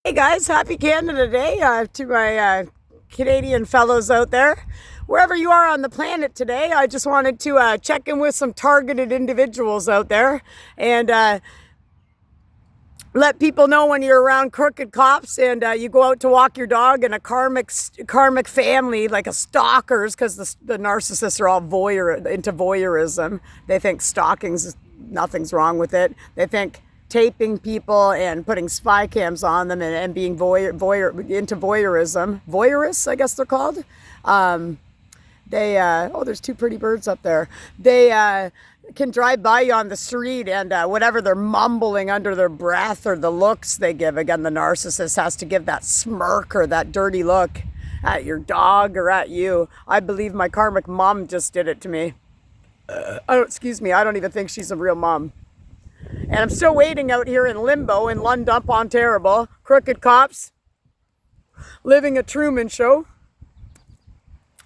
Hey guys, happy Canada Day to my Canadian fellows out there. Wherever you are on the planet today, I just wanted to check in with some targeted individuals out there and let people know when you're around crooked cops and you go out to walk your dog in a karmic family, like a stalkers, because the narcissists are all into voyeurism. They think stalking's nothing's wrong with it. They think taping people and putting spy cams on them and being into voyeurism. Voyeurists, I guess they're called. There's two pretty birds up there. They can drive by you on the street and whatever they're mumbling under their breath or the looks they give. Again, the narcissist has to give that smirk or that dirty look at your dog or at you. I believe my karmic mom just did it to me. Excuse me, I don't even think she's a real mom. And I'm still waiting out here in limbo in London, Ontario. Crooked cops living a Truman show.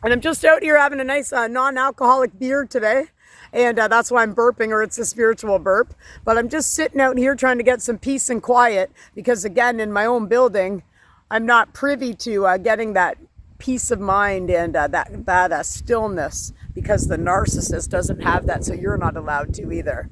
And I'm just out here having a nice non-alcoholic beer today. And that's why I'm burping, or it's a spiritual burp. But I'm just sitting out here trying to get some peace and quiet. Because again, in my own building, I'm not privy to getting that peace of mind and that stillness. Because the narcissist doesn't have that, so you're not allowed to either.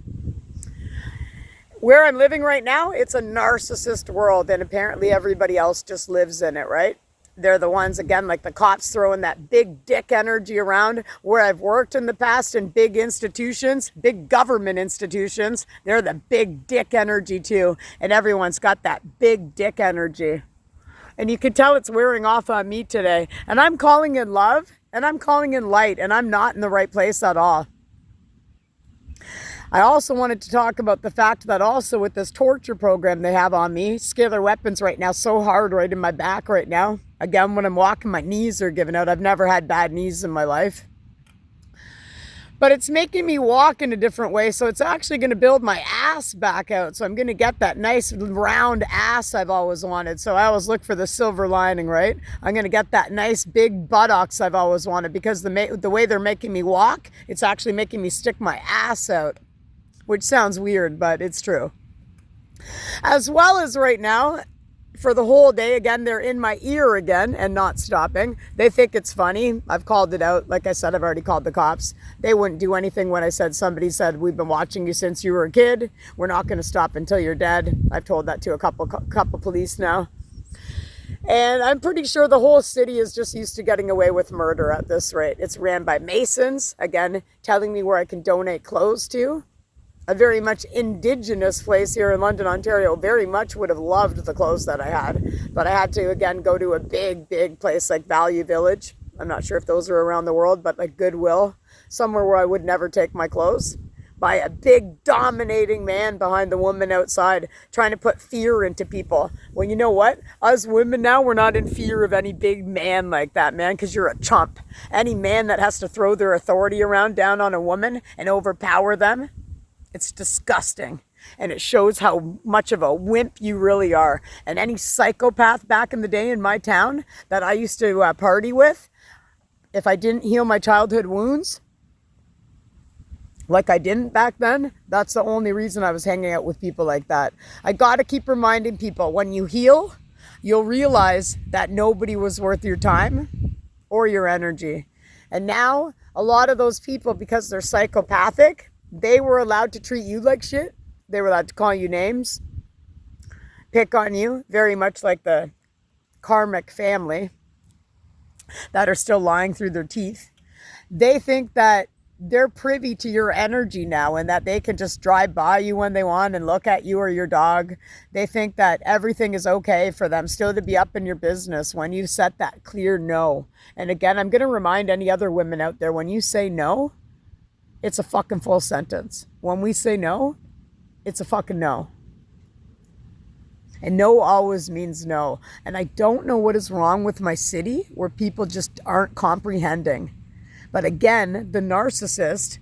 Where I'm living right now, it's a narcissist world, and apparently everybody else just lives in it, right? They're the ones, again, like the cops throwing that big dick energy around. Where I've worked in the past in big institutions, big government institutions, they're the big dick energy too. And everyone's got that big dick energy. And you can tell it's wearing off on me today. And I'm calling in love, and I'm calling in light, and I'm not in the right place at all. I also wanted to talk about the fact that also with this torture program they have on me, scalar weapons right now, so hard right in my back right now. Again, when I'm walking, my knees are giving out. I've never had bad knees in my life. But it's making me walk in a different way, so it's actually going to build my ass back out. So I'm going to get that nice round ass I've always wanted. So I always look for the silver lining, right? I'm going to get that nice big buttocks I've always wanted, because the way they're making me walk, it's actually making me stick my ass out. Which sounds weird, but it's true. As well as right now, for the whole day, again, they're in my ear again and not stopping. They think it's funny. I've called it out. Like I said, I've already called the cops. They wouldn't do anything when somebody said, we've been watching you since you were a kid. We're not going to stop until you're dead. I've told that to a couple police now. And I'm pretty sure the whole city is just used to getting away with murder at this rate. It's ran by Masons, again, telling me where I can donate clothes to. A very much indigenous place here in London, Ontario, very much would have loved the clothes that I had. But I had to, again, go to a big place like Value Village. I'm not sure if those are around the world, but like Goodwill, somewhere where I would never take my clothes. By a big dominating man behind the woman outside, trying to put fear into people. Well, you know what? Us women now, we're not in fear of any big man like that, man, because you're a chump. Any man that has to throw their authority around down on a woman and overpower them, it's disgusting, and it shows how much of a wimp you really are. And any psychopath back in the day in my town that I used to party with, if I didn't heal my childhood wounds, like I didn't back then, that's the only reason I was hanging out with people like that. I got to keep reminding people, when you heal, you'll realize that nobody was worth your time or your energy. And now, a lot of those people, because they're psychopathic, they were allowed to treat you like shit. They were allowed to call you names, pick on you, very much like the karmic family that are still lying through their teeth. They think that they're privy to your energy now and that they can just drive by you when they want and look at you or your dog. They think that everything is okay for them still to be up in your business when you set that clear no. And again, I'm going to remind any other women out there, when you say no, it's a fucking full sentence. When we say no, it's a fucking no. And no always means no. And I don't know what is wrong with my city where people just aren't comprehending. But again, the narcissist,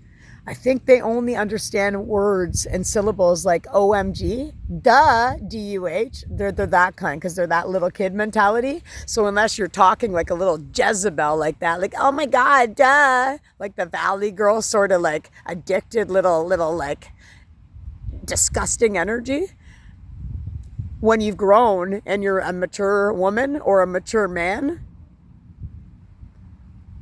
I think they only understand words and syllables like OMG, duh, D-U-H. They're that kind, because they're that little kid mentality. So unless you're talking like a little Jezebel like that, like, oh my God, duh, like the Valley Girl, sort of like addicted little like disgusting energy. when you've grown and you're a mature woman or a mature man,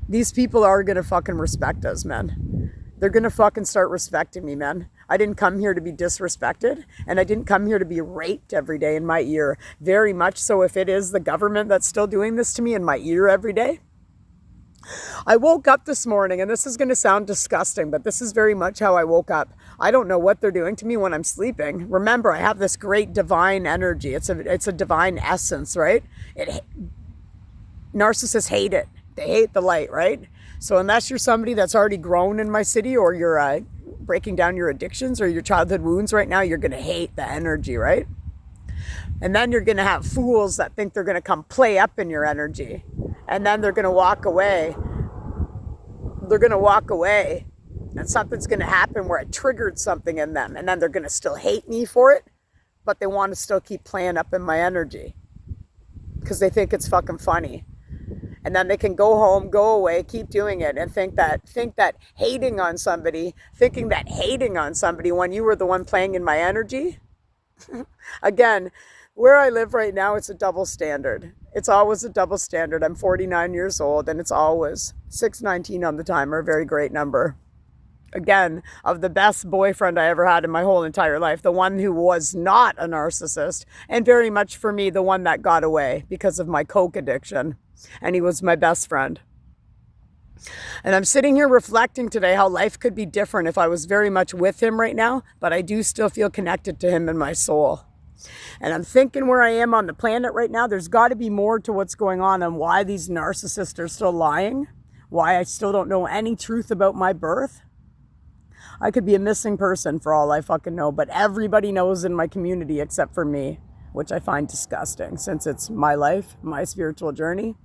these people are going to fucking respect us, man. They're going to fucking start respecting me, man. I didn't come here to be disrespected, and I didn't come here to be raped every day in my ear. Very much so if it is the government that's still doing this to me in my ear every day. I woke up this morning, and this is going to sound disgusting, but this is very much how I woke up. I don't know what they're doing to me when I'm sleeping. Remember, I have this great divine energy. It's a divine essence, right? Narcissists hate it. They hate the light, right? So unless you're somebody that's already grown in my city, or you're breaking down your addictions or your childhood wounds right now, you're going to hate the energy, right? And then you're going to have fools that think they're going to come play up in your energy. And then they're going to walk away. They're going to walk away. And something's going to happen where it triggered something in them. And then they're going to still hate me for it. But they want to still keep playing up in my energy. Because they think it's fucking funny. And then they can go home, go away, keep doing it, and think that hating on somebody when you were the one playing in my energy. Again, where I live right now, it's a double standard. It's always a double standard. I'm 49 years old, and it's always 619 on the timer, a very great number. Again, of the best boyfriend I ever had in my whole entire life, the one who was not a narcissist, and very much for me, the one that got away because of my coke addiction. And he was my best friend. And I'm sitting here reflecting today how life could be different if I was very much with him right now, but I do still feel connected to him in my soul. And I'm thinking where I am on the planet right now, there's got to be more to what's going on and why these narcissists are still lying, why I still don't know any truth about my birth. I could be a missing person for all I fucking know, but everybody knows in my community except for me, which I find disgusting since it's my life, my spiritual journey.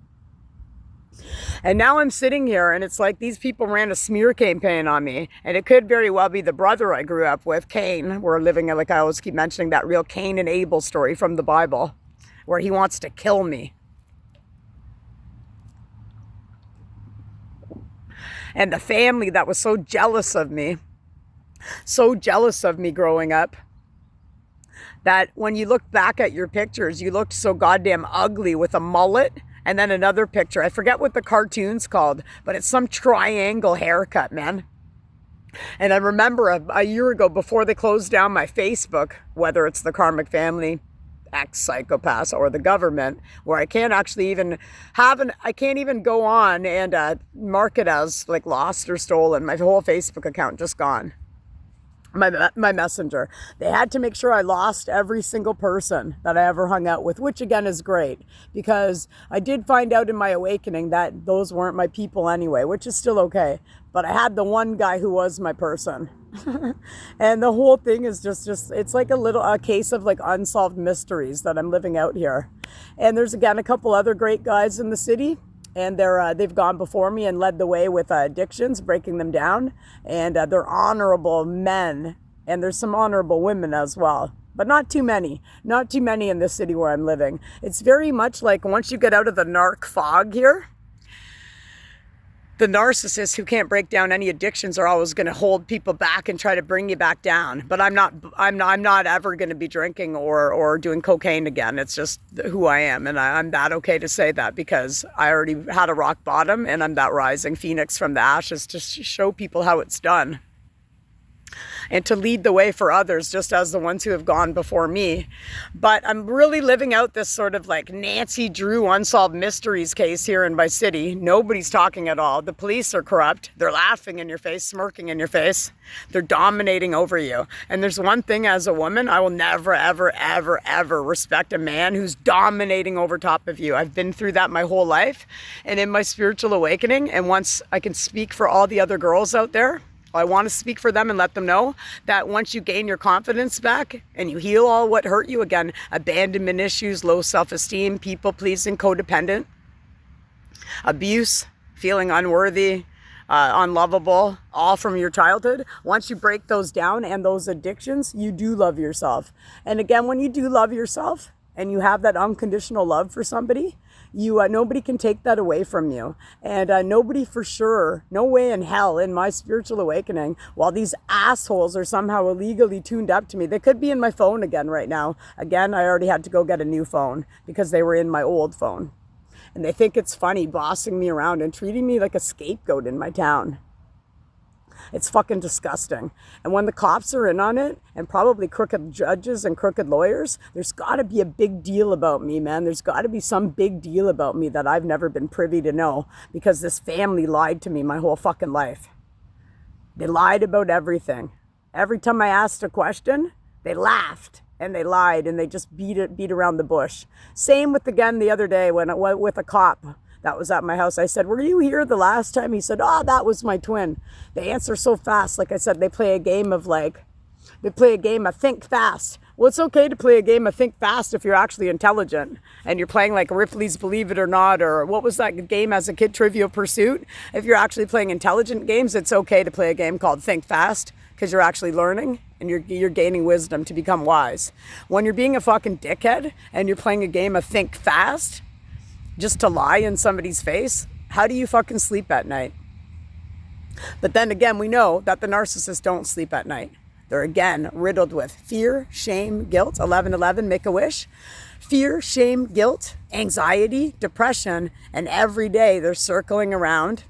And now I'm sitting here and it's like these people ran a smear campaign on me, and it could very well be the brother I grew up with, Cain. We're living, like I always keep mentioning, that real Cain and Abel story from the Bible where he wants to kill me. And the family that was so jealous of me growing up, that when you look back at your pictures, you looked so goddamn ugly with a mullet. And then another picture, I forget what the cartoon's called, but it's some triangle haircut, man. And I remember a year ago, before they closed down my Facebook, whether it's the Karmic Family, ex-psychopaths, or the government, where I can't actually even I can't even go on and mark it as like lost or stolen. My whole Facebook account just gone. My messenger. They had to make sure I lost every single person that I ever hung out with, which again is great because I did find out in my awakening that those weren't my people anyway, which is still okay. But I had the one guy who was my person. And the whole thing is just it's like a case of like unsolved mysteries that I'm living out here. And there's again a couple other great guys in the city. And they've gone before me and led the way with addictions, breaking them down. And they're honorable men. And there's some honorable women as well. But not too many. Not too many in this city where I'm living. It's very much like once you get out of the narc fog here, the narcissists who can't break down any addictions are always going to hold people back and try to bring you back down. But I'm not ever going to be drinking or doing cocaine again. It's just who I am, and I'm that okay to say that because I already had a rock bottom, and I'm that rising phoenix from the ashes to show people how it's done. And to lead the way for others, just as the ones who have gone before me. But I'm really living out this sort of like Nancy Drew unsolved mysteries case here in my city. Nobody's talking at all. The police are corrupt. They're laughing in your face, smirking in your face. They're dominating over you. And there's one thing as a woman, I will never, ever, ever, ever respect a man who's dominating over top of you. I've been through that my whole life. And in my spiritual awakening, and once I can speak for all the other girls out there, I want to speak for them and let them know that once you gain your confidence back and you heal all what hurt you, again, abandonment issues, low self-esteem, people-pleasing, codependent, abuse, feeling unworthy, unlovable, all from your childhood. Once you break those down and those addictions, you do love yourself. And again, when you do love yourself and you have that unconditional love for somebody, nobody can take that away from you. And nobody for sure, no way in hell in my spiritual awakening, while these assholes are somehow illegally tuned up to me. They could be in my phone again right now. Again, I already had to go get a new phone because they were in my old phone. And they think it's funny bossing me around and treating me like a scapegoat in my town. It's fucking disgusting. And when the cops are in on it, and probably crooked judges and crooked lawyers, there's got to be a big deal about me, man. There's got to be some big deal about me that I've never been privy to know, because this family lied to me my whole fucking life. They lied about everything. Every time I asked a question, they laughed and they lied and they just beat around the bush. Same with, again, the other day when I went with a cop that was at my house. I said, were you here the last time? He said, oh, that was my twin. They answer so fast. Like I said, they play a game of think fast. Well, it's okay to play a game of think fast if you're actually intelligent and you're playing like Ripley's Believe It or Not, or what was that game as a kid, Trivial Pursuit? If you're actually playing intelligent games, it's okay to play a game called Think Fast, because you're actually learning and you're gaining wisdom to become wise. When you're being a fucking dickhead and you're playing a game of Think Fast, just to lie in somebody's face, how do you fucking sleep at night? But then again, we know that the narcissists don't sleep at night. They're again riddled with fear, shame, guilt. 1111, make a wish. Fear, shame, guilt, anxiety, depression, and every day they're circling around,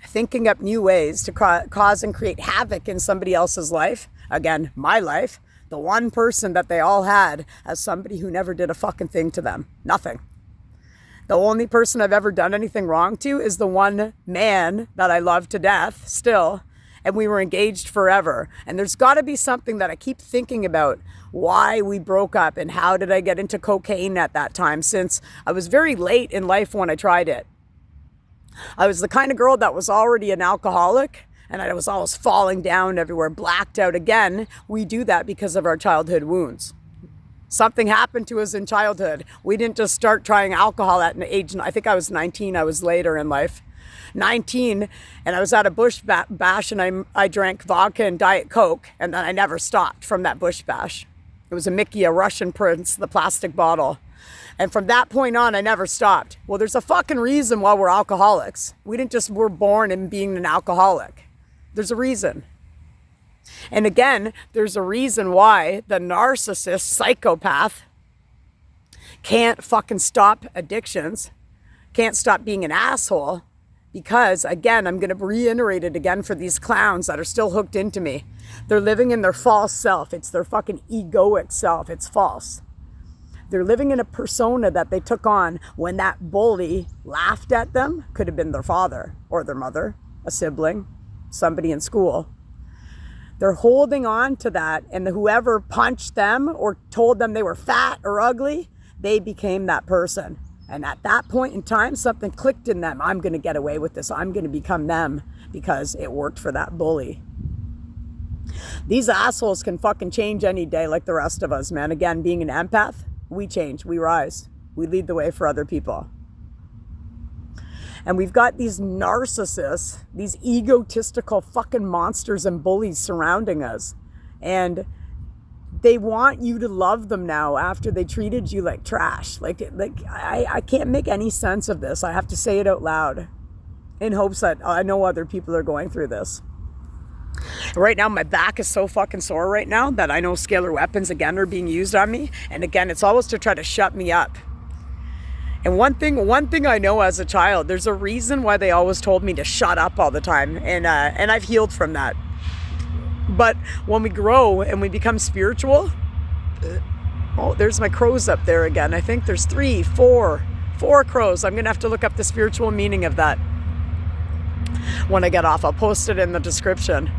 thinking up new ways to cause and create havoc in somebody else's life. Again, my life, the one person that they all had as somebody who never did a fucking thing to them. Nothing. The only person I've ever done anything wrong to is the one man that I love to death still, and we were engaged forever. And there's got to be something that I keep thinking about, why we broke up and how did I get into cocaine at that time, since I was very late in life when I tried it. I was the kind of girl that was already an alcoholic, and I was always falling down everywhere, blacked out. Again, we do that because of our childhood wounds. Something happened to us in childhood. We didn't just start trying alcohol at an age, I think I was 19, I was later in life. 19, and I was at a bush bash, and I drank vodka and Diet Coke, and then I never stopped from that bush bash. It was a Mickey, a Russian Prince, the plastic bottle. And from that point on, I never stopped. Well, there's a fucking reason why we're alcoholics. We're born in being an alcoholic. There's a reason. And again, there's a reason why the narcissist, psychopath, can't fucking stop addictions, can't stop being an asshole, because, again, I'm going to reiterate it again for these clowns that are still hooked into me. They're living in their false self. It's their fucking egoic self. It's false. They're living in a persona that they took on when that bully laughed at them. Could have been their father or their mother, a sibling, somebody in school. They're holding on to that, and whoever punched them or told them they were fat or ugly, they became that person. And at that point in time, something clicked in them. I'm going to get away with this. I'm going to become them because it worked for that bully. These assholes can fucking change any day like the rest of us, man. Again, being an empath, we change, we rise, we lead the way for other people. And we've got these narcissists, these egotistical fucking monsters and bullies surrounding us. And they want you to love them now after they treated you like trash. I can't make any sense of this. I have to say it out loud in hopes that I know other people are going through this. Right now, my back is so fucking sore right now that I know scalar weapons again are being used on me. And again, it's always to try to shut me up. And one thing I know as a child, there's a reason why they always told me to shut up all the time. And I've healed from that. But when we grow and we become spiritual, oh, there's my crows up there again. I think there's 4 crows. I'm going to have to look up the spiritual meaning of that when I get off. I'll post it in the description.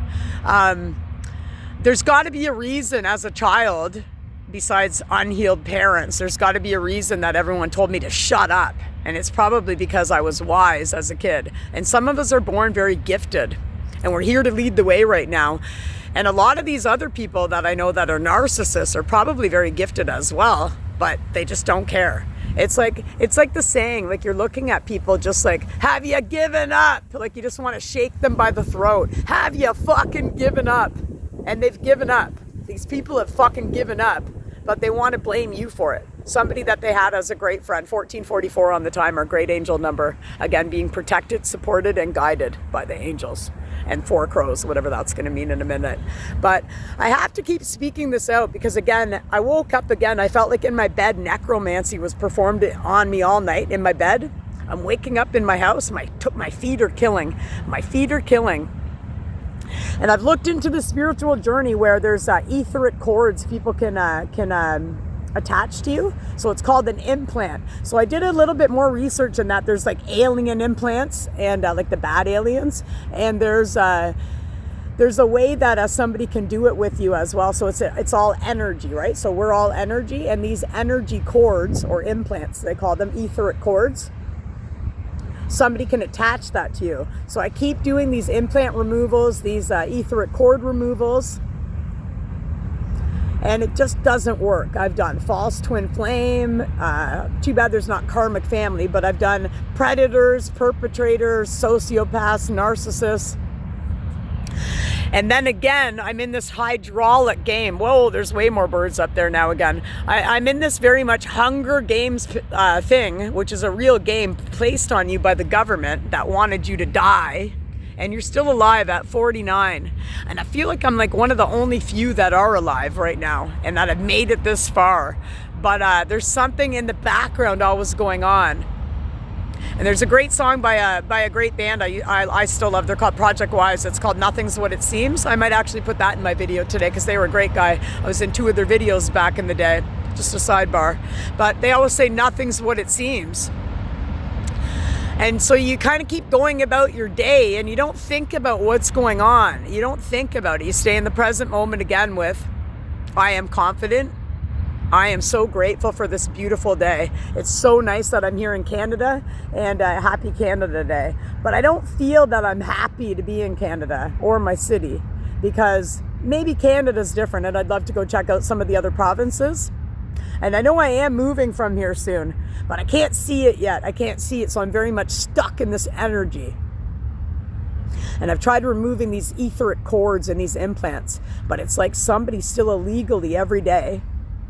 There's got to be a reason as a child, besides unhealed parents, there's got to be a reason that everyone told me to shut up. And it's probably because I was wise as a kid. And some of us are born very gifted. And we're here to lead the way right now. And a lot of these other people that I know that are narcissists are probably very gifted as well, but they just don't care. It's like the saying, like you're looking at people just like, have you given up? Like you just want to shake them by the throat. Have you fucking given up? And they've given up. These people have fucking given up, but they want to blame you for it. somebody that they had as a great friend, 1444 on the timer, great angel number. Again, being protected, supported, and guided by the angels. And 4 crows, whatever that's going to mean in a minute. But I have to keep speaking this out because, again, I woke up again. I felt like in my bed, necromancy was performed on me all night in my bed. I'm waking up in my house. My feet are killing. My feet are killing. And I've looked into the spiritual journey where there's etheric cords people can attach to you. So it's called an implant. So I did a little bit more research in that. There's like alien implants and like the bad aliens. And there's a way that somebody can do it with you as well. So it's all energy, right? So we're all energy, and these energy cords or implants, they call them etheric cords. Somebody can attach that to you. So I keep doing these implant removals, these etheric cord removals, and it just doesn't work. I've done false twin flame. Too bad there's not karmic family, but I've done predators, perpetrators, sociopaths, narcissists. And then again, I'm in this hydraulic game. Whoa, there's way more birds up there now again. I'm in this very much Hunger Games thing, which is a real game placed on you by the government that wanted you to die. And you're still alive at 49. And I feel like I'm like one of the only few that are alive right now and that have made it this far. But there's something in the background always going on. And there's a great song by a great band I still love. They're called Project Wise. It's called Nothing's What It Seems. I might actually put that in my video today because they were a great guy. I was in 2 of their videos back in the day. Just a sidebar. But they always say nothing's what it seems. And so you kind of keep going about your day and you don't think about what's going on. You don't think about it. You stay in the present moment again with, I am confident. I am so grateful for this beautiful day. It's so nice that I'm here in Canada, and happy Canada Day. But I don't feel that I'm happy to be in Canada or my city, because maybe Canada's different and I'd love to go check out some of the other provinces. And I know I am moving from here soon, but I can't see it yet. I can't see it, so I'm very much stuck in this energy. And I've tried removing these etheric cords and these implants, but it's like somebody still illegally every day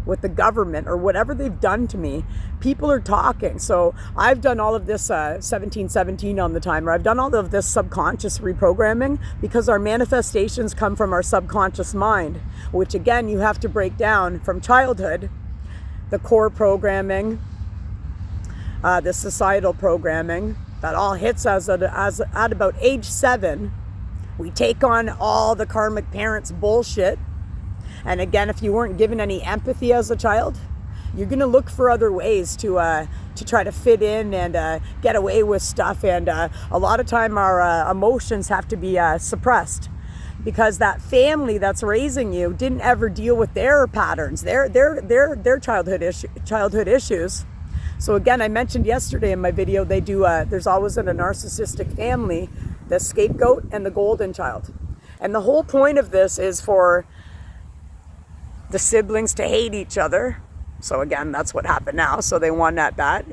with the government or whatever they've done to me, people are talking. So I've done all of this 1717 on the timer. I've done all of this subconscious reprogramming because our manifestations come from our subconscious mind, which again, you have to break down from childhood, the core programming, the societal programming, that all hits us at about age 7. We take on all the karmic parents' bullshit. And again, if you weren't given any empathy as a child, you're going to look for other ways to try to fit in and get away with stuff. And a lot of time our emotions have to be suppressed because that family that's raising you didn't ever deal with their patterns, their childhood issues. So again, I mentioned yesterday in my video, they do. There's always in a narcissistic family the scapegoat and the golden child, and the whole point of this is for the siblings to hate each other. So again, that's what happened now. So they won at that,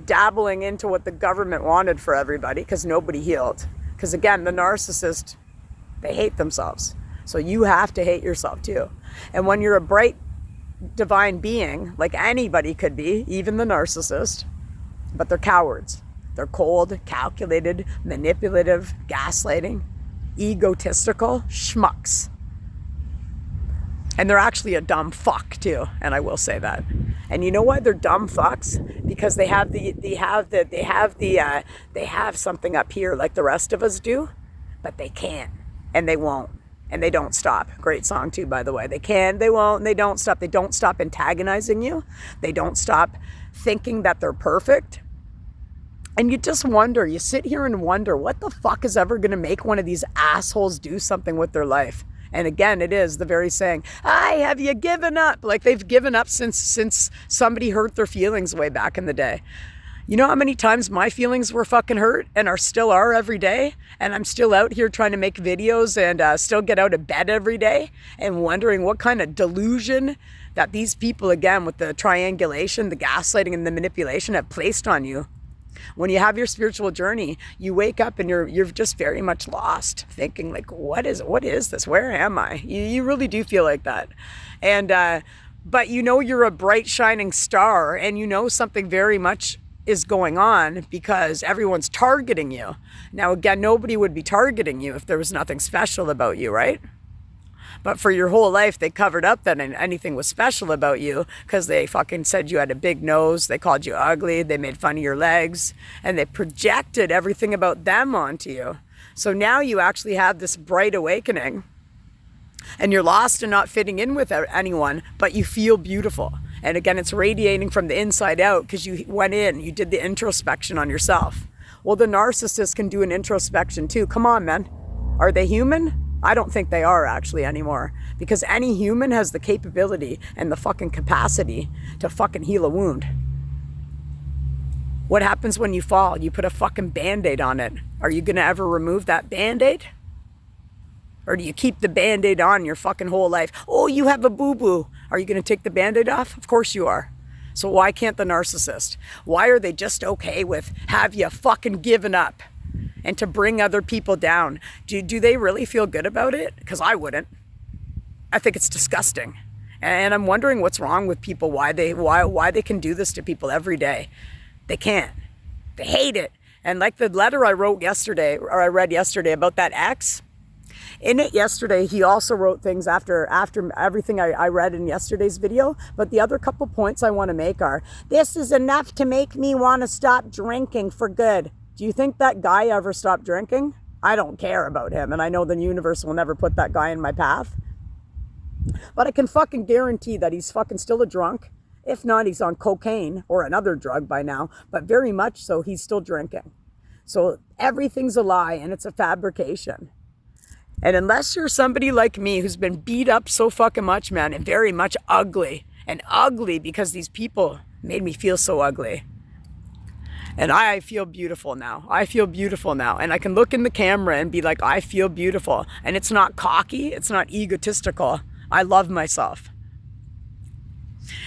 dabbling into what the government wanted for everybody because nobody healed. Because again, the narcissist, they hate themselves. So you have to hate yourself too. And when you're a bright divine being, like anybody could be, even the narcissist, but they're cowards. They're cold, calculated, manipulative, gaslighting, egotistical schmucks. And they're actually a dumb fuck too, and I will say that. And you know why they're dumb fucks? Because they have something up here like the rest of us do, but they can't, and they won't, and they don't stop. Great song too, by the way. They can, they won't, and they don't stop. They don't stop antagonizing you. They don't stop thinking that they're perfect. And you just wonder, you sit here and wonder, what the fuck is ever gonna make one of these assholes do something with their life? And again, it is the very saying, have you given up? Like they've given up since somebody hurt their feelings way back in the day. You know how many times my feelings were fucking hurt and still are every day? And I'm still out here trying to make videos and still get out of bed every day and wondering what kind of delusion that these people, again, with the triangulation, the gaslighting and the manipulation have placed on you. When you have your spiritual journey, you wake up and you're just very much lost, thinking like, what is this? Where am I? You really do feel like that. And but you know you're a bright shining star, and you know something very much is going on because everyone's targeting you. Now again, nobody would be targeting you if there was nothing special about you, right? But for your whole life, they covered up that anything was special about you because they fucking said you had a big nose, they called you ugly, they made fun of your legs, and they projected everything about them onto you. So now you actually have this bright awakening, and you're lost and not fitting in with anyone, but you feel beautiful. And again, it's radiating from the inside out because you went in, you did the introspection on yourself. Well, the narcissist can do an introspection too. Come on, man. Are they human? I don't think they are actually anymore, because any human has the capability and the fucking capacity to fucking heal a wound. What happens when you fall? You put a fucking Band-Aid on it. Are you gonna ever remove that Band-Aid? Or do you keep the Band-Aid on your fucking whole life? Oh, you have a boo-boo. Are you gonna take the Band-Aid off? Of course you are. So why can't the narcissist? Why are they just okay with have you fucking given up? And to bring other people down. Do they really feel good about it? Because I wouldn't. I think it's disgusting. And I'm wondering what's wrong with people, why they can do this to people every day. They can't. They hate it. And like the letter I read yesterday about that ex, in it yesterday, he also wrote things after everything I read in yesterday's video. But the other couple points I want to make are, this is enough to make me want to stop drinking for good. Do you think that guy ever stopped drinking? I don't care about him, and I know the universe will never put that guy in my path. But I can fucking guarantee that he's fucking still a drunk. If not, he's on cocaine or another drug by now, but very much so he's still drinking. So everything's a lie and it's a fabrication. And unless you're somebody like me who's been beat up so fucking much, man, and very much ugly, and ugly because these people made me feel so ugly. And I feel beautiful now. I feel beautiful now. And I can look in the camera and be like, I feel beautiful. And it's not cocky. It's not egotistical. I love myself.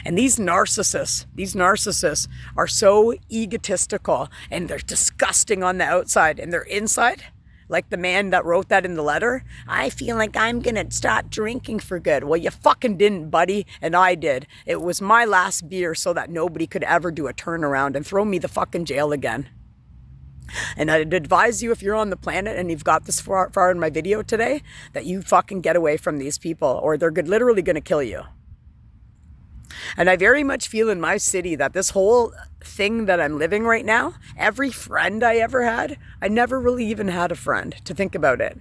And these narcissists are so egotistical, and they're disgusting on the outside, and they're inside. Like the man that wrote that in the letter, I feel like I'm gonna stop drinking for good. Well, you fucking didn't, buddy, and I did. It was my last beer so that nobody could ever do a turnaround and throw me the fucking jail again. And I'd advise you, if you're on the planet and you've got this far in my video today, that you fucking get away from these people, or they're literally gonna kill you. And I very much feel in my city that this whole thing that I'm living right now, every friend I ever had, I never really even had a friend, to think about it.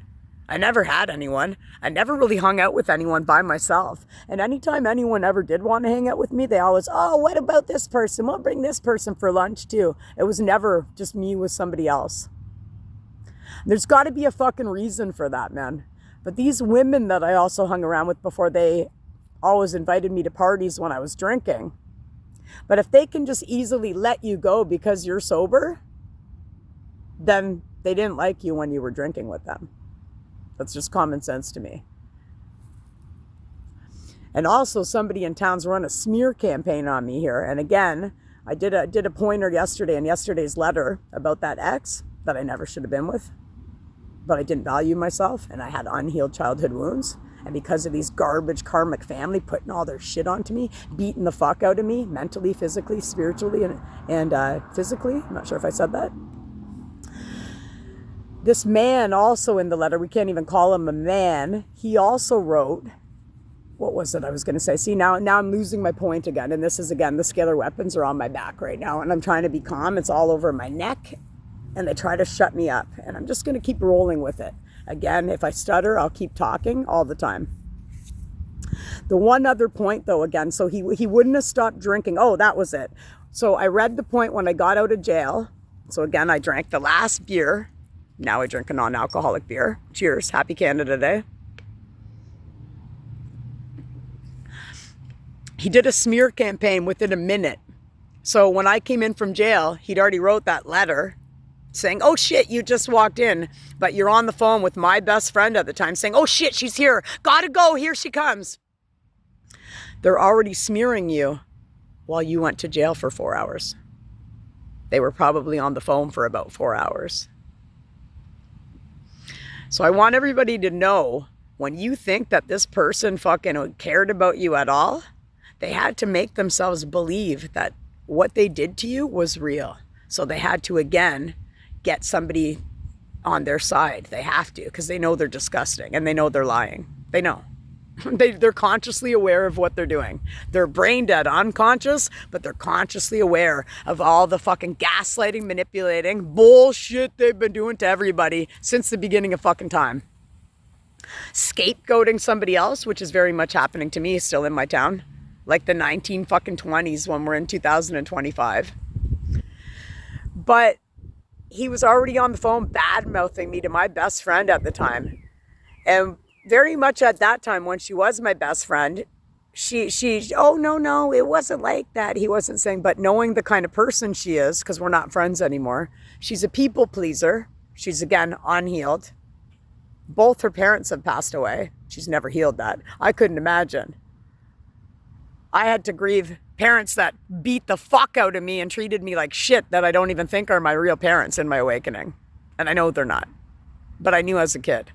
I never had anyone. I never really hung out with anyone by myself. And anytime anyone ever did want to hang out with me, they always, oh, what about this person? We'll bring this person for lunch too. It was never just me with somebody else. There's got to be a fucking reason for that, man. But these women that I also hung around with before, they always invited me to parties when I was drinking. But if they can just easily let you go because you're sober, then they didn't like you when you were drinking with them. That's just common sense to me. And also, somebody in town's run a smear campaign on me here. And again, I did a pointer yesterday in yesterday's letter about that ex that I never should have been with. But I didn't value myself, and I had unhealed childhood wounds. And because of these garbage karmic family putting all their shit onto me, beating the fuck out of me, mentally, physically, spiritually, and physically. I'm not sure if I said that. This man also in the letter, we can't even call him a man. He also wrote, what was it I was going to say? See, now I'm losing my point again. And this is, again, the scalar weapons are on my back right now. And I'm trying to be calm. It's all over my neck. And they try to shut me up. And I'm just going to keep rolling with it. Again, if I stutter, I'll keep talking all the time. The one other point, though, again, so he wouldn't have stopped drinking. Oh, that was it. So I read the point when I got out of jail. So again, I drank the last beer. Now I drink a non-alcoholic beer. Cheers. Happy Canada Day. He did a smear campaign within a minute. So when I came in from jail, he'd already wrote that letter saying, oh shit, you just walked in, but you're on the phone with my best friend at the time saying, oh shit, she's here. Gotta go. Here she comes. They're already smearing you while you went to jail for 4 hours. They were probably on the phone for about 4 hours. So I want everybody to know, when you think that this person fucking cared about you at all, they had to make themselves believe that what they did to you was real. So they had to, again, get somebody on their side. They have to, because they know they're disgusting and they know they're lying. They know. They're consciously aware of what they're doing. They're brain dead, unconscious, but they're consciously aware of all the fucking gaslighting, manipulating, bullshit they've been doing to everybody since the beginning of fucking time. Scapegoating somebody else, which is very much happening to me still in my town, like the 1920s when we're in 2025. But he was already on the phone bad-mouthing me to my best friend at the time. And very much at that time, when she was my best friend, she, oh, no, it wasn't like that. He wasn't saying, but knowing the kind of person she is, because we're not friends anymore, she's a people pleaser. She's, again, unhealed. Both her parents have passed away. She's never healed that. I couldn't imagine. I had to grieve parents that beat the fuck out of me and treated me like shit that I don't even think are my real parents in my awakening. And I know they're not. But I knew as a kid.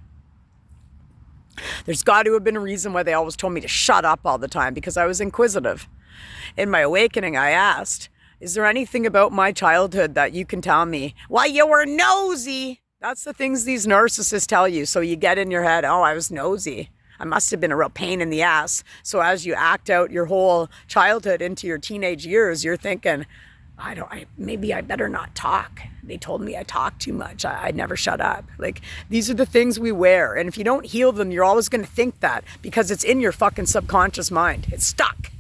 There's got to have been a reason why they always told me to shut up all the time, because I was inquisitive. In my awakening, I asked, is there anything about my childhood that you can tell me? Why, you were nosy. That's the things these narcissists tell you. So you get in your head, oh, I was nosy. I must have been a real pain in the ass. So as you act out your whole childhood into your teenage years, you're thinking, maybe I better not talk. They told me I talk too much. I never shut up. Like, these are the things we wear. And if you don't heal them, you're always going to think that, because it's in your fucking subconscious mind. It's stuck.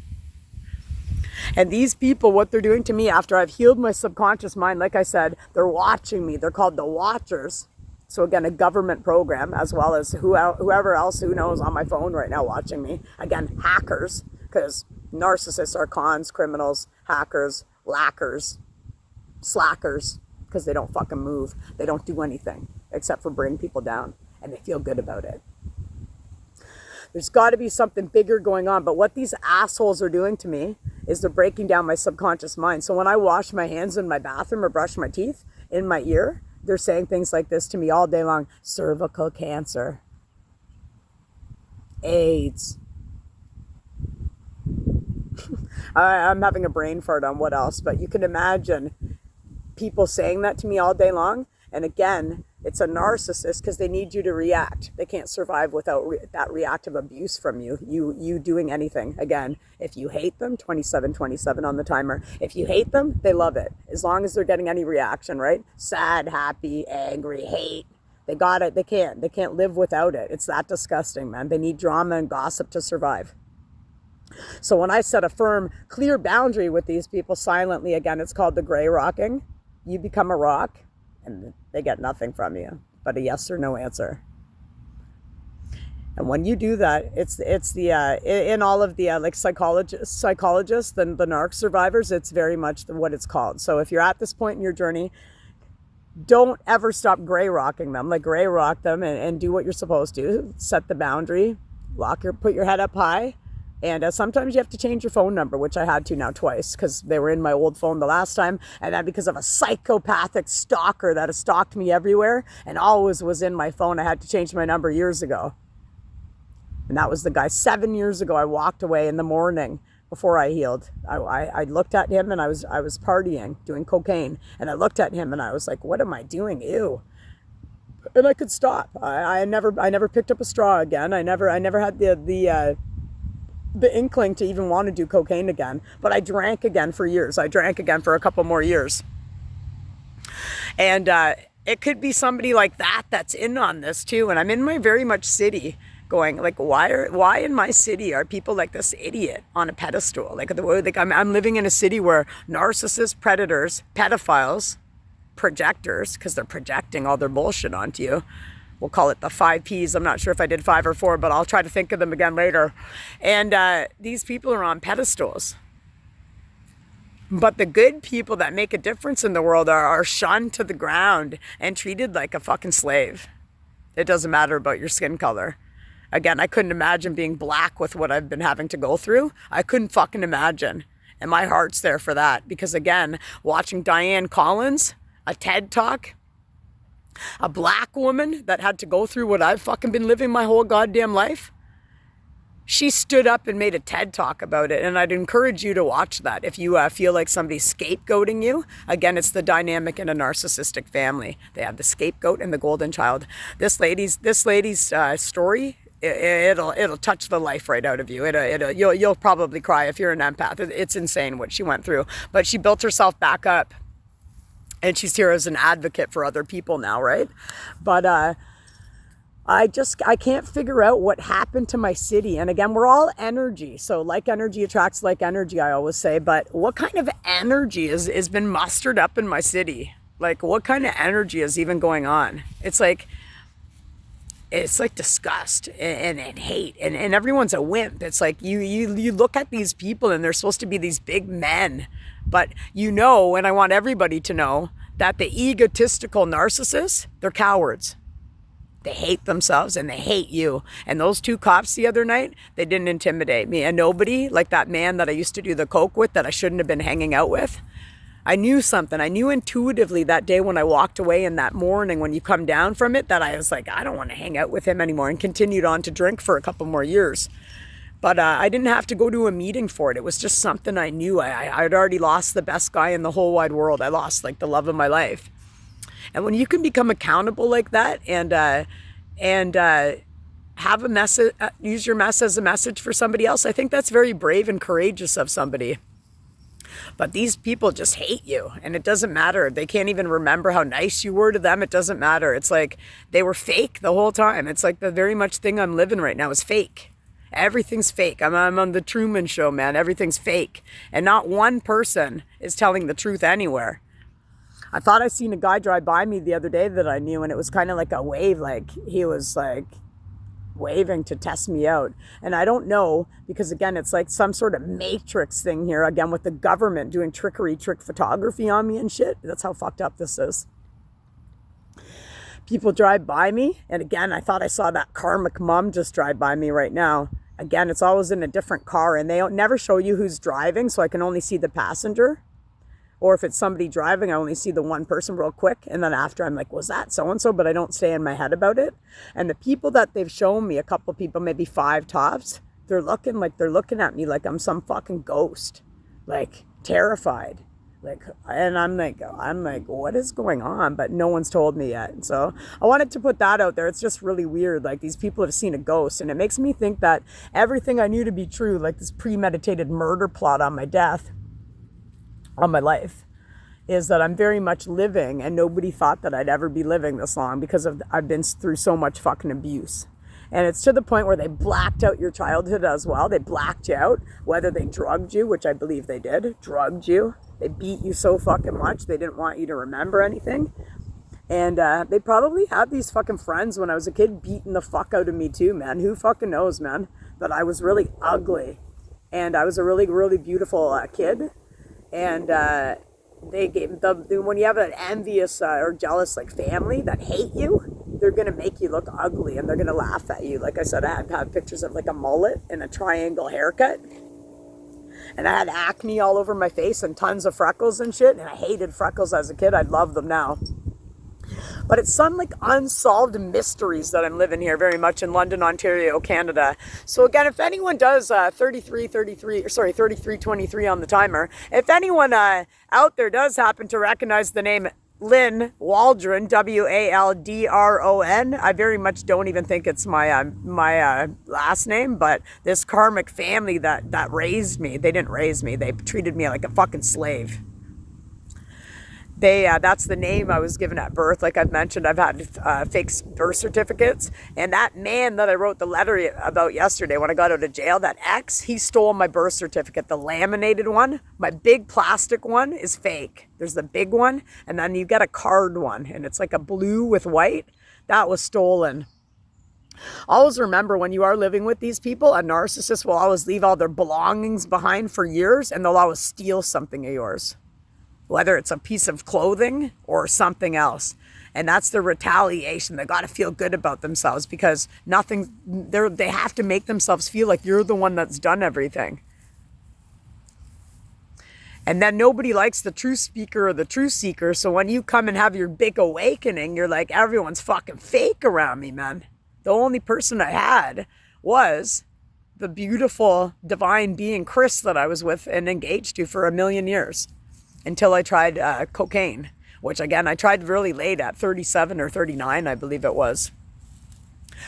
And these people, what they're doing to me after I've healed my subconscious mind, like I said, they're watching me. They're called the Watchers. So again, a government program, as well as whoever else who knows on my phone right now watching me. Again, hackers, because narcissists are cons, criminals, hackers, lackers, slackers, because they don't fucking move. They don't do anything except for bring people down, and they feel good about it. There's got to be something bigger going on. But what these assholes are doing to me is they're breaking down my subconscious mind. So when I wash my hands in my bathroom or brush my teeth, in my ear, they're saying things like this to me all day long. Cervical cancer. AIDS. I'm having a brain fart on what else, but you can imagine people saying that to me all day long. And again, it's a narcissist, because they need you to react. They can't survive without that reactive abuse from you. You doing anything. Again, if you hate them, 27 on the timer. If you hate them, they love it. As long as they're getting any reaction, right? Sad, happy, angry, hate. They got it. They can't live without it. It's that disgusting, man. They need drama and gossip to survive. So when I set a firm, clear boundary with these people silently, again, it's called the gray rocking. You become a rock, and they get nothing from you but a yes or no answer. And when you do that, it's the in all of the like psychologists, the narc survivors, it's very much what it's called. So if you're at this point in your journey, don't ever stop gray rocking them. Like, gray rock them and do what you're supposed to. Set the boundary, put your head up high. And sometimes you have to change your phone number, which I had to now twice, because they were in my old phone the last time. And then because of a psychopathic stalker that has stalked me everywhere and always was in my phone, I had to change my number years ago. And that was the guy 7 years ago. I walked away in the morning before I healed. I looked at him, and I was partying, doing cocaine. And I looked at him and I was like, what am I doing? Ew. And I could stop. I never picked up a straw again. I never had the inkling to even want to do cocaine again. But I drank again for years. I drank again for a couple more years. And it could be somebody like that that's in on this too. And I'm in my very much city going, like, why in my city are people like this idiot on a pedestal? Like I'm living in a city where narcissists, predators, pedophiles, projectors, because they're projecting all their bullshit onto you. We'll call it the 5 Ps. I'm not sure if I did 5 or 4, but I'll try to think of them again later. And these people are on pedestals. But the good people that make a difference in the world are shunned to the ground and treated like a fucking slave. It doesn't matter about your skin color. Again, I couldn't imagine being black with what I've been having to go through. I couldn't fucking imagine. And my heart's there for that. Because again, watching Diane Collins, a TED Talk, a black woman that had to go through what I've fucking been living my whole goddamn life. she stood up and made a TED talk about it. And I'd encourage you to watch that if you feel like somebody's scapegoating you. Again, it's the dynamic in a narcissistic family. They have the scapegoat and the golden child. This lady's story, it'll touch the life right out of you. You'll probably cry if you're an empath. It's insane what she went through. But she built herself back up. And she's here as an advocate for other people now, right? But I can't figure out what happened to my city. And again, we're all energy. So like energy attracts like energy, I always say. But what kind of energy has been mustered up in my city? Like, what kind of energy is even going on? It's like disgust and hate. And everyone's a wimp. It's like you look at these people and they're supposed to be these big men. But and I want everybody to know that the egotistical narcissists, they're cowards. They hate themselves and they hate you. And those two cops the other night, they didn't intimidate me. And nobody, like that man that I used to do the coke with that I shouldn't have been hanging out with, I knew something. I knew intuitively that day when I walked away in that morning when you come down from it that I was like, I don't want to hang out with him anymore, and continued on to drink for a couple more years. But I didn't have to go to a meeting for it. It was just something I knew. I'd already lost the best guy in the whole wide world. I lost like the love of my life. And when you can become accountable like that and have a message, use your mess as a message for somebody else, I think that's very brave and courageous of somebody. But these people just hate you, and it doesn't matter. They can't even remember how nice you were to them. It doesn't matter. It's like they were fake the whole time. It's like the very much thing I'm living right now is fake. Everything's fake. I'm on the Truman Show, man. Everything's fake. And not one person is telling the truth anywhere. I thought I seen a guy drive by me the other day that I knew, and it was kind of like a wave, like he was like waving to test me out. And I don't know, because again, it's like some sort of matrix thing here, again, with the government doing trick photography on me and shit. That's how fucked up this is. People drive by me, and again, I thought I saw that karmic mom just drive by me right now. Again, it's always in a different car, and they don't never show you who's driving, so I can only see the passenger. Or if it's somebody driving, I only see the one person real quick. And then after, I'm like, was that so-and-so? But I don't stay in my head about it. And the people that they've shown me, a couple people, maybe 5 tops, they're looking at me like I'm some fucking ghost, like terrified. And I'm like, what is going on? But no one's told me yet. And so I wanted to put that out there. It's just really weird. Like, these people have seen a ghost, and it makes me think that everything I knew to be true, like this premeditated murder plot on my death, on my life, is that I'm very much living, and nobody thought that I'd ever be living this long because I've been through so much fucking abuse. And it's to the point where they blacked out your childhood as well. They blacked you out, whether they drugged you, which I believe they did, drugged you. They beat you so fucking much, they didn't want you to remember anything. And they probably had these fucking friends when I was a kid beating the fuck out of me too, man. Who fucking knows, man? But I was really ugly. And I was a really, really beautiful kid. And they gave when you have an envious or jealous like family that hate you, they're gonna make you look ugly, and they're gonna laugh at you. Like I said, I had pictures of like a mullet and a triangle haircut, and I had acne all over my face and tons of freckles and shit. And I hated freckles as a kid. I love them now. But it's some like unsolved mysteries that I'm living here very much in London, Ontario, Canada. So again, if anyone does 3323 on the timer, if anyone out there does happen to recognize the name Lynn Waldron, Waldron, I very much don't even think it's my last name, but this karmic family that raised me, they didn't raise me, they treated me like a fucking slave. That's the name I was given at birth. Like I've mentioned, I've had fake birth certificates. And that man that I wrote the letter about yesterday when I got out of jail, that ex, he stole my birth certificate. The laminated one, my big plastic one is fake. There's the big one, and then you get a card one, and it's like a blue with white. That was stolen. Always remember, when you are living with these people, a narcissist will always leave all their belongings behind for years, and they'll always steal something of yours. Whether it's a piece of clothing or something else. And that's the retaliation. They got to feel good about themselves, because they have to make themselves feel like you're the one that's done everything. And then nobody likes the truth speaker or the truth seeker. So when you come and have your big awakening, you're like, everyone's fucking fake around me, man. The only person I had was the beautiful divine being Chris that I was with and engaged to for 1,000,000 years until I tried cocaine, which again, I tried really late at 37 or 39, I believe it was.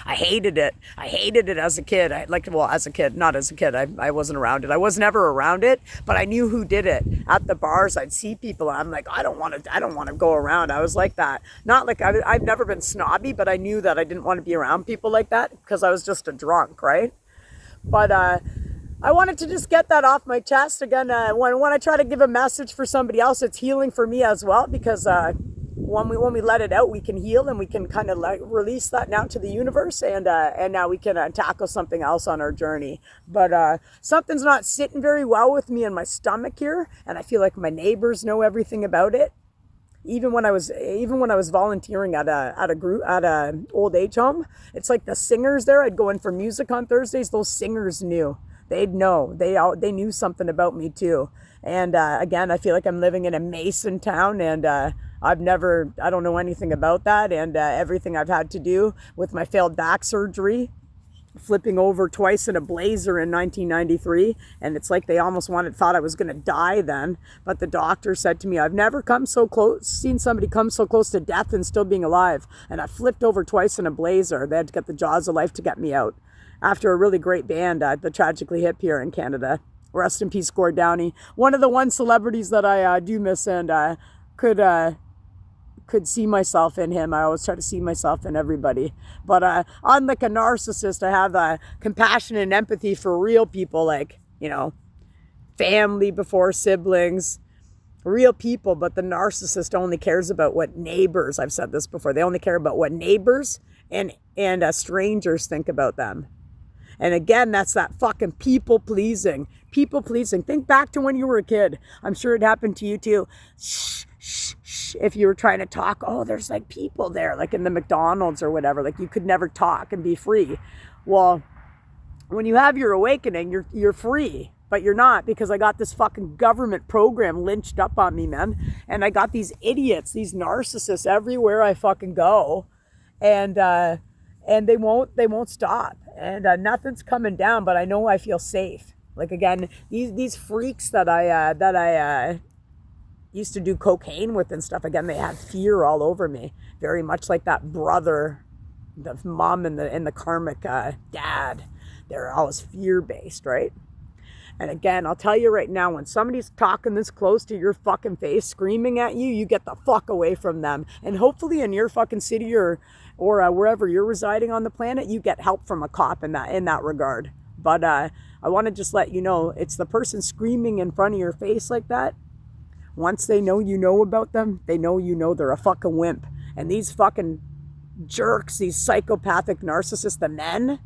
I hated it. I hated it as a kid. As a kid, not as a kid. I wasn't around it. I was never around it, but I knew who did it. At the bars, I'd see people. I'm like, I don't want to go around. I was like that. Not like I've never been snobby, but I knew that I didn't want to be around people like that because I was just a drunk, right? But I wanted to just get that off my chest again. When I try to give a message for somebody else, it's healing for me as well, because when we let it out, we can heal, and we can kind of release that now to the universe, and now we can tackle something else on our journey. But something's not sitting very well with me in my stomach here, and I feel like my neighbors know everything about it. Even when I was volunteering at a old age home, it's like the singers there. I'd go in for music on Thursdays. Those singers knew. They'd know. They knew something about me too. And again, I feel like I'm living in a Mason town, and I don't know anything about that. And everything I've had to do with my failed back surgery, flipping over twice in a blazer in 1993, and it's like they almost thought I was going to die then. But the doctor said to me, I've never seen somebody come so close to death and still being alive. And I flipped over twice in a blazer. They had to get the Jaws of Life to get me out. After a really great band, the Tragically Hip here in Canada. Rest in peace, Gord Downey. One of the one celebrities that I do miss, and could see myself in him. I always try to see myself in everybody. But unlike a narcissist, I have compassion and empathy for real people, like, family before siblings, real people. But the narcissist only cares about what neighbors, I've said this before, they only care about what neighbors and strangers think about them. And again, that's that fucking people pleasing. Think back to when you were a kid. I'm sure it happened to you too. Shh, shh, shh. If you were trying to talk, there's like people there, like in the McDonald's or whatever. Like you could never talk and be free. Well, when you have your awakening, you're free. But you're not, because I got this fucking government program lynched up on me, man. And I got these idiots, these narcissists everywhere I fucking go. And they won't stop. And nothing's coming down, but I know I feel safe. Like again, these freaks that I used to do cocaine with and stuff, again, they have fear all over me. Very much like that brother, the mom and the karmic dad. They're always fear-based, right? And again, I'll tell you right now, when somebody's talking this close to your fucking face, screaming at you, you get the fuck away from them. And hopefully in your fucking city or wherever you're residing on the planet, you get help from a cop in that regard. But I want to just let you know, it's the person screaming in front of your face like that. Once they know you know about them, they know they're a fucking wimp. And these fucking jerks, these psychopathic narcissists, the men,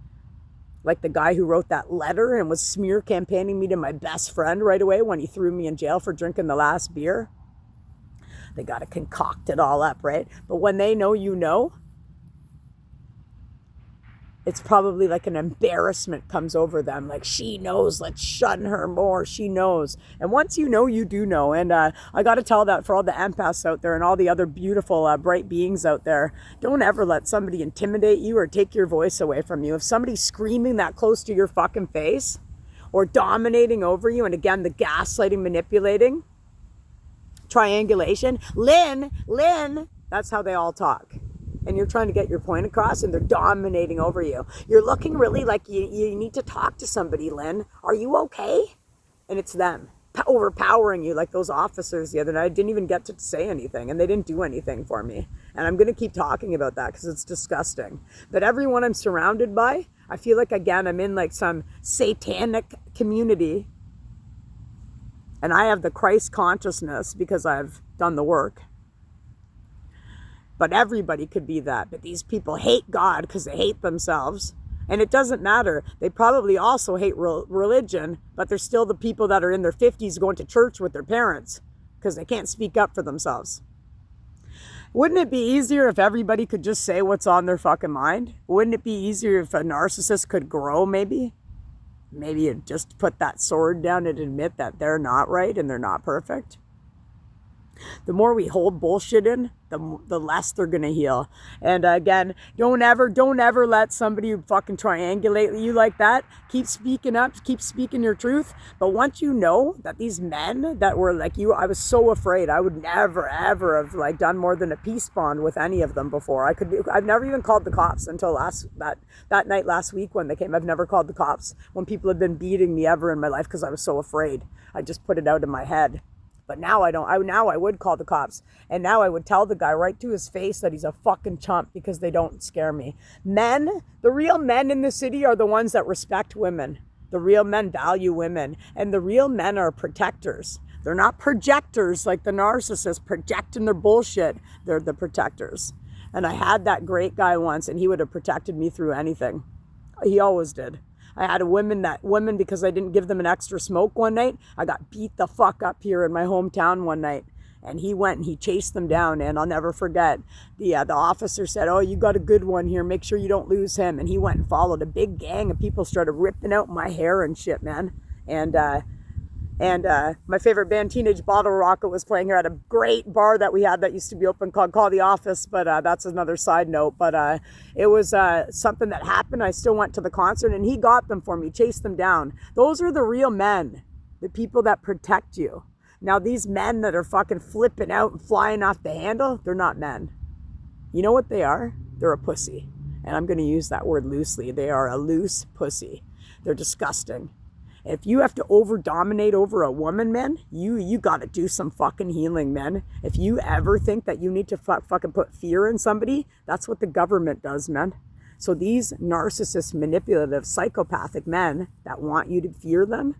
like the guy who wrote that letter and was smear campaigning me to my best friend right away when he threw me in jail for drinking the last beer. They got to concoct it all up, right? But when they know you know, it's probably like an embarrassment comes over them. Like, she knows, let's shun her more. She knows. And once you know, you do know. And I got to tell that for all the empaths out there and all the other beautiful, bright beings out there. Don't ever let somebody intimidate you or take your voice away from you. If somebody's screaming that close to your fucking face or dominating over you, and again, the gaslighting, manipulating, triangulation, Lynn, that's how they all talk. And you're trying to get your point across and they're dominating over you. You're looking really like you need to talk to somebody, Lynn. Are you okay? And it's them overpowering you, like those officers the other night. I didn't even get to say anything, and they didn't do anything for me. And I'm going to keep talking about that because it's disgusting. But everyone I'm surrounded by, I feel like, again, I'm in like some satanic community. And I have the Christ consciousness because I've done the work. But everybody could be that. But these people hate God because they hate themselves. And it doesn't matter. They probably also hate religion, but they're still the people that are in their 50s going to church with their parents because they can't speak up for themselves. Wouldn't it be easier if everybody could just say what's on their fucking mind? Wouldn't it be easier if a narcissist could grow, maybe? Maybe just put that sword down and admit that they're not right and they're not perfect? The more we hold bullshit in, the less they're going to heal. And again, don't ever let somebody fucking triangulate you like that. Keep speaking up, keep speaking your truth. But once you know that these men that were like you, I was so afraid. I would never, ever have like done more than a peace bond with any of them before. I've never even called the cops until that night last week when they came. I've never called the cops when people have been beating me ever in my life because I was so afraid. I just put it out in my head. But now I don't. Now I would call the cops. And now I would tell the guy right to his face that he's a fucking chump because they don't scare me. Men, the real men in the city are the ones that respect women. The real men value women. And the real men are protectors. They're not projectors like the narcissists projecting their bullshit. They're the protectors. And I had that great guy once and he would have protected me through anything. He always did. I had a woman because I didn't give them an extra smoke one night. I got beat the fuck up here in my hometown one night. And he went and he chased them down. And I'll never forget, the officer said, "Oh, you got a good one here. Make sure you don't lose him." And he went and followed a big gang of people, started ripping out my hair and shit, man. And my favorite band, Teenage Bottle Rocket, was playing here at a great bar that we had that used to be open called Call the Office, but that's another side note. But it was something that happened. I still went to the concert, and he got them for me, chased them down. Those are the real men, the people that protect you. Now, these men that are fucking flipping out and flying off the handle, they're not men. You know what they are? They're a pussy. And I'm going to use that word loosely. They are a loose pussy. They're disgusting. If you have to over-dominate over a woman, man, you got to do some fucking healing, man. If you ever think that you need to fucking put fear in somebody, that's what the government does, man. So these narcissist, manipulative, psychopathic men that want you to fear them,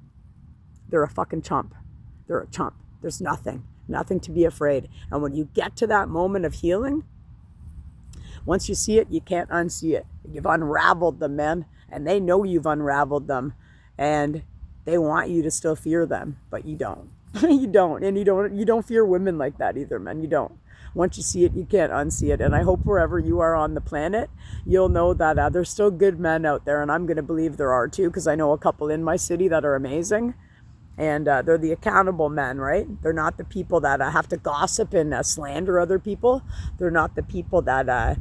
they're a fucking chump. They're a chump. There's nothing to be afraid. And when you get to that moment of healing, once you see it, you can't unsee it. You've unraveled them, man. And they know you've unraveled them. And they want you to still fear them, but you don't. You don't. And you don't fear women like that either, man. You don't. Once you see it, you can't unsee it. And I hope wherever you are on the planet, you'll know that there's still good men out there. And I'm going to believe there are too, because I know a couple in my city that are amazing. And they're the accountable men, right? They're not the people that have to gossip and slander other people. They're not the people that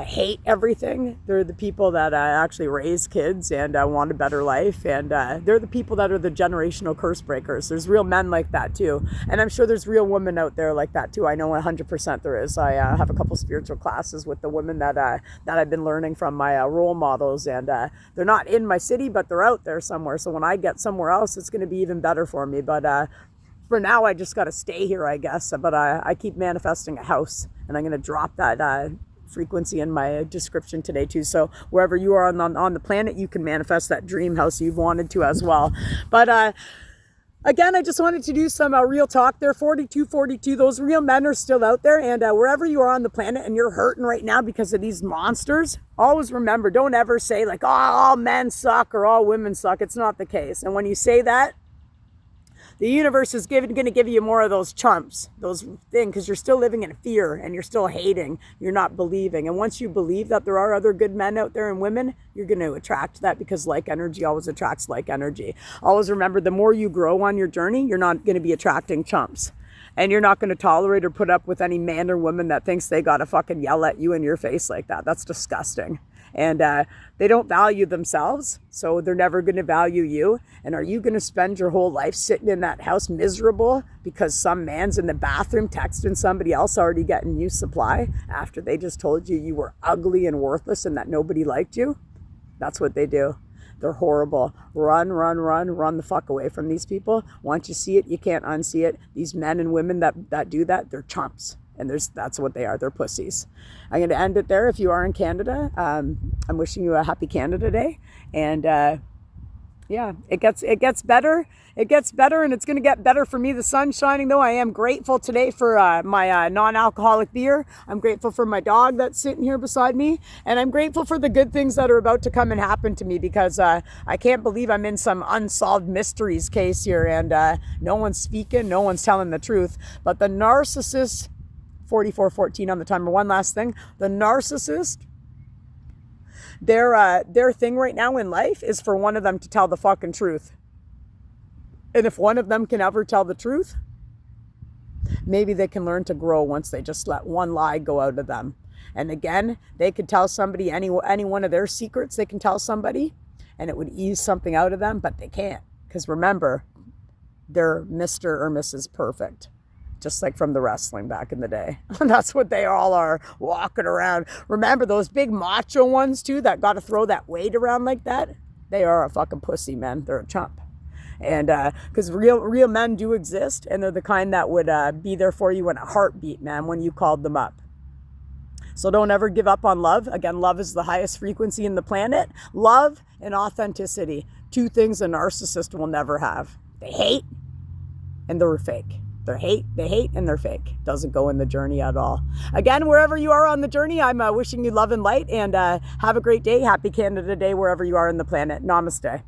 hate everything. They're the people that actually raise kids and want a better life. And they're the people that are the generational curse breakers. There's real men like that too. And I'm sure there's real women out there like that too. I know 100% there is. I have a couple spiritual classes with the women that I've been learning from my role models. And they're not in my city, but they're out there somewhere. So when I get somewhere else, it's going to be even better for me. But for now, I just got to stay here, I guess. But I keep manifesting a house. And I'm going to drop that frequency in my description today too. So wherever you are on the planet, you can manifest that dream house you've wanted to as well. But again, I just wanted to do some real talk there. 4242, those real men are still out there. And wherever you are on the planet and you're hurting right now because of these monsters, always remember, don't ever say like, oh, all men suck or all women suck. It's not the case. And when you say that, the universe is going to give you more of those chumps, those things, because you're still living in fear and you're still hating. You're not believing. And once you believe that there are other good men out there and women, you're going to attract that, because like energy always attracts like energy. Always remember, the more you grow on your journey, you're not going to be attracting chumps. And you're not going to tolerate or put up with any man or woman that thinks they got to fucking yell at you in your face like that. That's disgusting. And they don't value themselves, so they're never going to value you. And are you going to spend your whole life sitting in that house miserable because some man's in the bathroom texting somebody else already getting you supply after they just told you you were ugly and worthless and that nobody liked you? That's what they do. They're horrible. Run the fuck away from these people. Once you see it, you can't unsee it. These men and women that do that, they're chumps. And that's what they are. They're pussies. I'm going to end it there. If you are in Canada, I'm wishing you a happy Canada Day. And yeah, it gets better. It gets better, and it's going to get better for me. The sun's shining, though. I am grateful today for my non-alcoholic beer. I'm grateful for my dog that's sitting here beside me. And I'm grateful for the good things that are about to come and happen to me, because I can't believe I'm in some unsolved mysteries case here. And no one's speaking. No one's telling the truth. But the narcissist... 4414 on the timer. One last thing. The narcissist, their thing right now in life is for one of them to tell the fucking truth. And if one of them can ever tell the truth, maybe they can learn to grow once they just let one lie go out of them. And again, they could tell somebody any one of their secrets they can tell somebody, and it would ease something out of them, but they can't. Because remember, they're Mr. or Mrs. Perfect. Just like from the wrestling back in the day. That's what they all are, walking around. Remember those big macho ones too that got to throw that weight around like that? They are a fucking pussy, man. They're a chump. And because real men do exist, and they're the kind that would be there for you in a heartbeat, man, when you called them up. So don't ever give up on love. Again, love is the highest frequency in the planet. Love and authenticity. Two things a narcissist will never have. They hate and they're fake. They hate and they're fake. Doesn't go in the journey at all. Again, wherever you are on the journey, I'm wishing you love and light, and have a great day. Happy Canada Day wherever you are in the planet. Namaste.